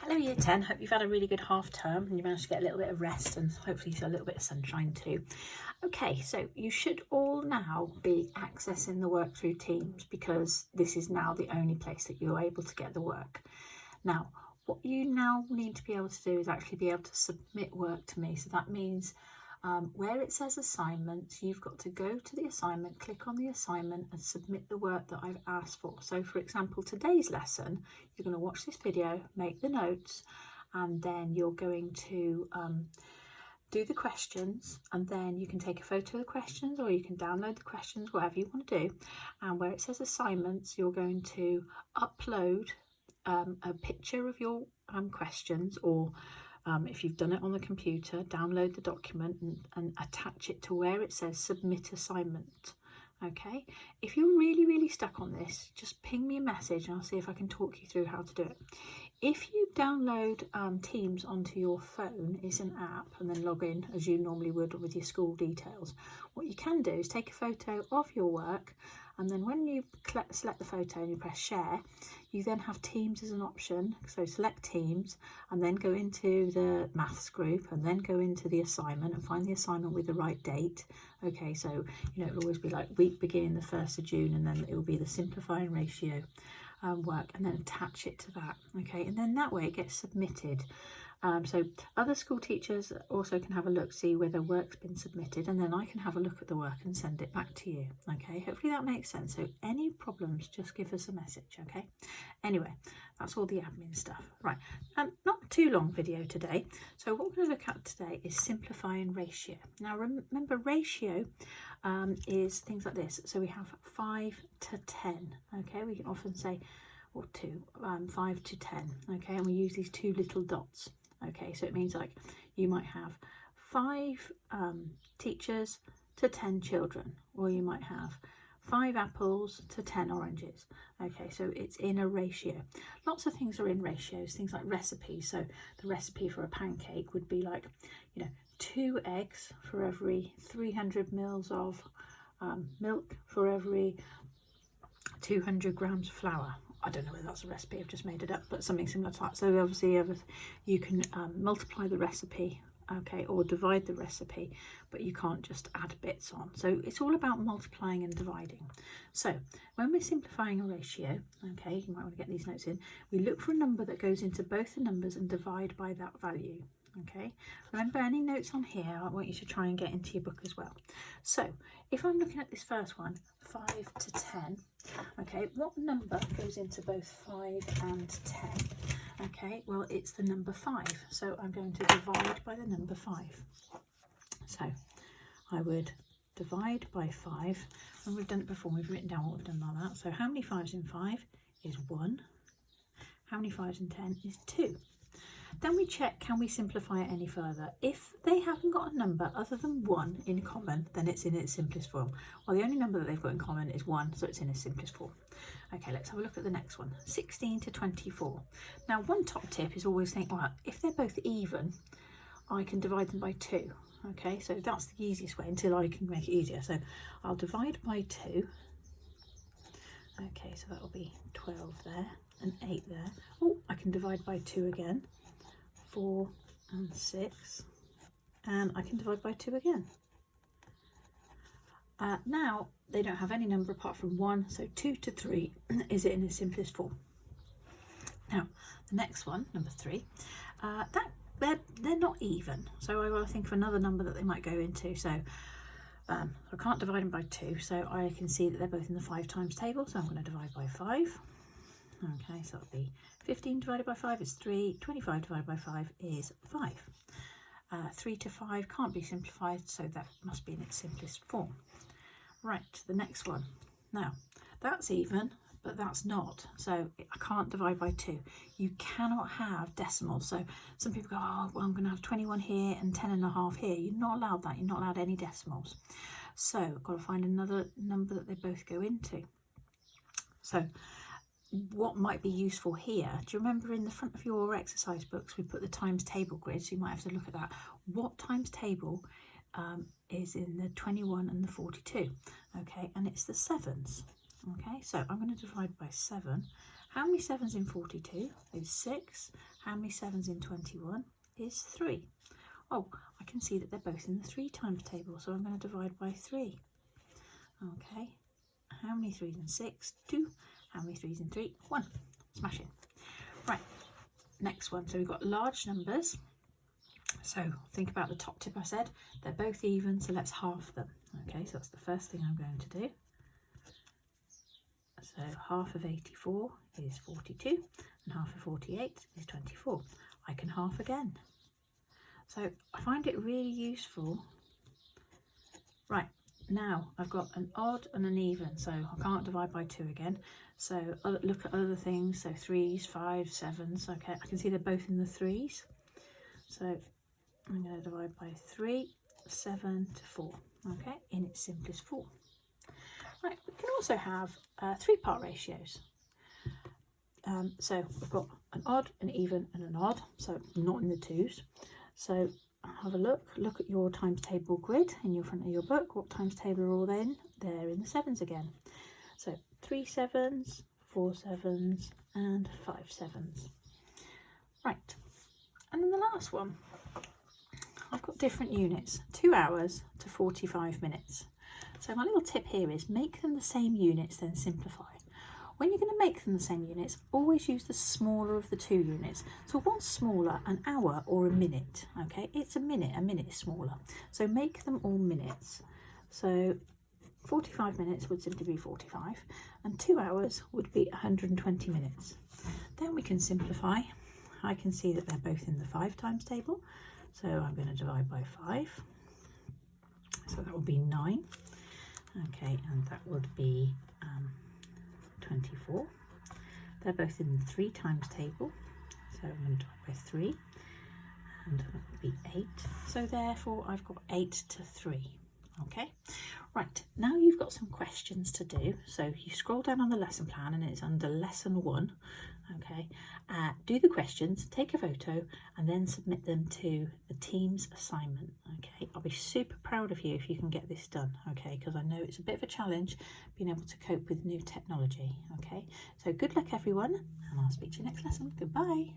Hello Year 10, hope you've had a really good half term and you managed to get a little bit of rest and hopefully a little bit of sunshine too. Okay, so you should all now be accessing the work through Teams because this is now the only place that you're able to get the work. Now, what you now need to be able to do is actually be able to submit work to me. So that means where it says assignments, you've got to go to the assignment, click on the assignment and submit the work that I've asked for. So for example, today's lesson, you're going to watch this video, make the notes, and then you're going to do the questions, and then you can take a photo of the questions or you can download the questions, whatever you want to do. And where it says assignments, you're going to upload a picture of your questions, or if you've done it on the computer, download the document and attach it to where it says submit assignment. Okay, if you're really stuck on this, just ping me a message and I'll see if I can talk you through how to do it. If you download Teams onto your phone, it's an app, and then log in as you normally would with your school details. What you can do is take a photo of your work, and then when you select the photo and you press share, you then have Teams as an option. So select Teams and then go into the maths group and then go into the assignment and find the assignment with the right date. Okay, so it'll always be like week beginning the 1st of June, and then it will be the simplifying ratio work, and then attach it to that. Okay, and then that way it gets submitted. So other school teachers also can have a look, see whether work's been submitted, and then I can have a look at the work and send it back to you. Okay, hopefully that makes sense. So any problems, just give us a message. Okay, anyway, that's all the admin stuff. Right, not too long video today. So what we're going to look at today is simplifying ratio. Now remember, ratio is things like this. So we have 5 to 10. Okay, we can often say, or 5 to 10. Okay, and we use these two little dots. Okay, so it means like you might have 5 teachers to 10 children, or you might have 5 apples to 10 oranges. Okay, so it's in a ratio. Lots of things are in ratios, things like recipes. So the recipe for a pancake would be like, 2 eggs for every 300 mils of milk for every 200 grams of flour. I don't know whether that's a recipe, I've just made it up, but something similar to that. So obviously you can multiply the recipe, okay, or divide the recipe, but you can't just add bits on. So it's all about multiplying and dividing. So when we're simplifying a ratio, okay, you might want to get these notes in, we look for a number that goes into both the numbers and divide by that value. Okay, remember, any notes on here I want you to try and get into your book as well. So if I'm looking at this first one, 5 to 10, okay, what number goes into both 5 and 10? Okay, well, it's the number 5, so I'm going to divide by the number 5. So I would divide by 5, and we've done it before, we've written down what we've done like that. So how many 5s in 5 is 1? How many 5s in 10 is 2? Then we check, can we simplify it any further? If they haven't got a number other than 1 in common, then it's in its simplest form. Well, the only number that they've got in common is 1, so it's in its simplest form. Okay, let's have a look at the next one, 16 to 24. Now, one top tip is always think, well, if they're both even, I can divide them by 2. Okay, so that's the easiest way until I can make it easier. So I'll divide by 2. Okay, so that'll be 12 there and 8 there. Oh, I can divide by 2 again. 4 and 6, and I can divide by 2 again. Now they don't have any number apart from 1, so 2 to 3 is it in its simplest form. Now the next one, number 3, they're not even, so I will think of another number that they might go into. So I can't divide them by 2, so I can see that they're both in the 5 times table, so I'm going to divide by 5. Okay, so that'll be 15 divided by 5 is 3, 25 divided by 5 is 5. 3 to 5 can't be simplified, so that must be in its simplest form. Right, the next one. Now, that's even, but that's not, so I can't divide by 2. You cannot have decimals, so some people go, oh, well, I'm going to have 21 here and 10 and a half here. You're not allowed that, you're not allowed any decimals. So I've got to find another number that they both go into. So what might be useful here, do you remember in the front of your exercise books we put the times table grid, so you might have to look at that. What times table is in the 21 and the 42? Okay, and it's the 7s. Okay, so I'm going to divide by 7. How many 7's in 42 is 6. How many 7's in 21 is 3. Oh, I can see that they're both in the 3 times table, so I'm going to divide by 3. Okay, how many 3's in 6? 2. How many 3's in 3? 1. Smash it. Right, next one. So we've got large numbers. So think about the top tip I said. They're both even, so let's half them. Okay, so that's the first thing I'm going to do. So half of 84 is 42, and half of 48 is 24. I can half again. So I find it really useful. Right, now I've got an odd and an even, so I can't divide by 2 again. So look at other things, so 3's, 5's, 7's. Okay, I can see they're both in the 3's. So I'm going to divide by 3, 7 to 4, okay, in its simplest form. Right, we can also have 3-part ratios. So we've got an odd, an even and an odd, so not in the 2's. So have a look at your times table grid in your front of your book. What times table are all in? They're in the 7's again. So 3 7's, 4 7's and 5 7's. Right, and then the last one. I've got different units, 2 hours to 45 minutes. So my little tip here is make them the same units, then simplify. When you're going to make them the same units, always use the smaller of the 2 units. So what's smaller, an hour or a minute? Okay, it's a minute is smaller. So make them all minutes. So 45 minutes would simply be 45, and 2 hours would be 120 minutes. Then we can simplify. I can see that they're both in the 5 times table. So I'm going to divide by 5, so that would be 9, okay, and that would be 24. They're both in the 3 times table, so I'm going to divide by 3, and that would be 8, so therefore I've got 8 to 3, okay. Right, now you've got some questions to do, so you scroll down on the lesson plan and it's under lesson 1, okay. Do the questions, take a photo and then submit them to the team's assignment, okay. I'll be super proud of you if you can get this done, okay, because I know it's a bit of a challenge being able to cope with new technology, okay. So good luck everyone, and I'll speak to you next lesson. Goodbye.